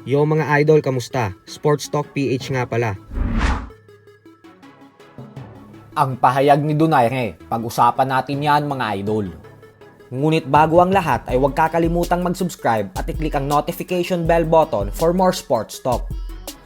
Yo mga idol, kamusta? Sports Talk PH nga pala. Ang pahayag ni Donaire, pag-usapan natin yan mga idol. Ngunit bago ang lahat ay huwag kakalimutang mag-subscribe at i-click ang notification bell button for more sports talk.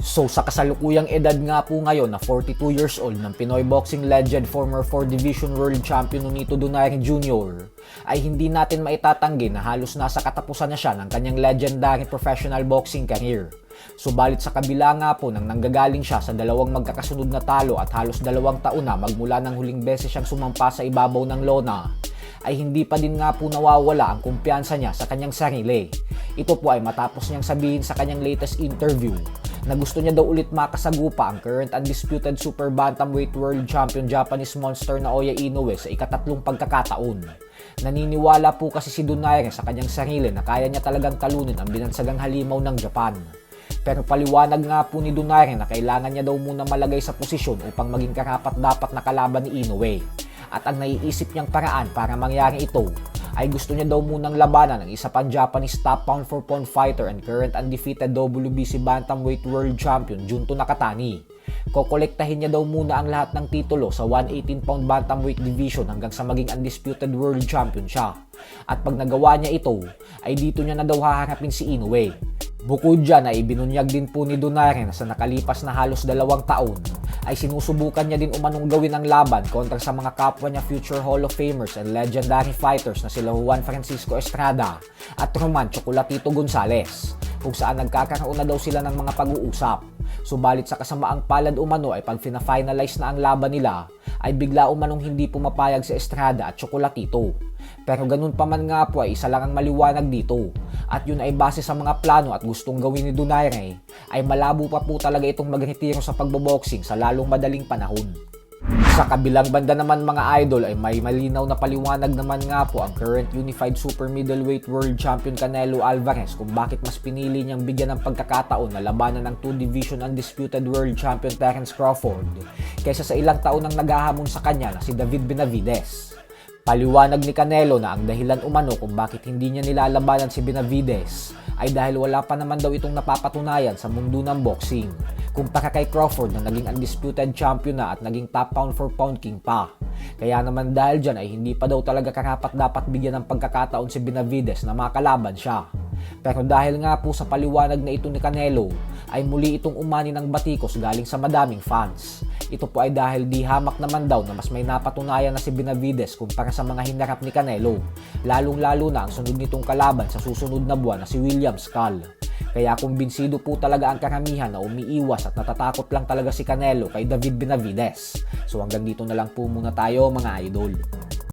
So sa kasalukuyang edad nga po ngayon na 42 years old ng Pinoy boxing legend, former 4 Division World Champion Nonito Donaire Jr. ay hindi natin maitatanggi na halos nasa katapusan na siya ng kanyang legendary professional boxing career. Subalit sa kabila nga po nang nanggagaling siya sa dalawang magkakasunod na talo at halos 2 taon na magmula ng huling beses siyang sumampa sa ibabaw ng lona, ay hindi pa din nga po nawawala ang kumpiyansa niya sa kanyang sarili. Ito po ay matapos niyang sabihin sa kanyang latest interview na gusto niya daw ulit makasagupa ang current undisputed super bantamweight world champion Japanese monster na Naoya Inoue sa ikatatlong pagkakataon. Naniniwala po kasi si Donaire sa kanyang sarili na kaya niya talagang talunin ang binansagang halimaw ng Japan. Pero paliwanag nga po ni Donaire na kailangan niya daw muna malagay sa posisyon upang maging karapat-dapat na kalaban ni Inoue. At ang naiisip niyang paraan para mangyari ito ay gusto niya daw munang labanan ng isa pang Japanese top pound for pound fighter and current undefeated WBC bantamweight world champion Junto Nakatani. Kokolektahin niya daw muna ang lahat ng titulo sa 118 pound bantamweight division hanggang sa maging undisputed world champion siya. At pag nagawa niya ito, ay dito niya na daw haharapin si Inoue. Bukod dyan ay ibinunyag din po ni Donaire na sa nakalipas na halos 2 taon ay sinusubukan niya din umanong gawin ang laban kontra sa mga kapwa niya future Hall of Famers and legendary fighters na sila Juan Francisco Estrada at Roman Chocolatito Gonzalez, kung saan nagkakaroon na daw sila ng mga pag-uusap. Subalit sa kasamaang palad umano ay pag fina-finalize na ang laban nila ay bigla umanong hindi pumapayag si Estrada at Chocolatito. Pero ganun pa man nga po ay isa lang ang maliwanag dito, at yun ay base sa mga plano at gustong gawin ni Donaire ay malabo pa po talaga itong magretiro sa pagboboxing sa lalong madaling panahon. Sa kabilang banda naman mga idol ay may malinaw na paliwanag naman nga po ang current unified super middleweight world champion Canelo Alvarez kung bakit mas pinili niyang bigyan ng pagkakataon na labanan ng 2 division undisputed world champion Terence Crawford kaysa sa ilang taon nang naghahamon sa kanya na si David Benavidez. Paliwanag ni Canelo na ang dahilan umano kung bakit hindi niya nilalabanan si Benavidez ay dahil wala pa naman daw itong napapatunayan sa mundo ng boxing kumpara kay Crawford na naging undisputed champion na at naging top pound for pound king pa. Kaya naman dahil dyan ay hindi pa daw talaga karapat dapat bigyan ng pagkakataon si Benavidez na makalaban siya. Pero dahil nga po sa paliwanag na ito ni Canelo ay muli itong umani ng batikos galing sa madaming fans. Ito po ay dahil di hamak naman daw na mas may napatunayan na si Benavidez kumpara sa mga hinarap ni Canelo, lalong-lalo na ang sunod nitong kalaban sa susunod na buwan na si William Skull. Kaya kumbinsido po talaga ang karamihan na umiiwas at natatakot lang talaga si Canelo kay David Benavidez. So hanggang dito na lang po muna tayo mga idol.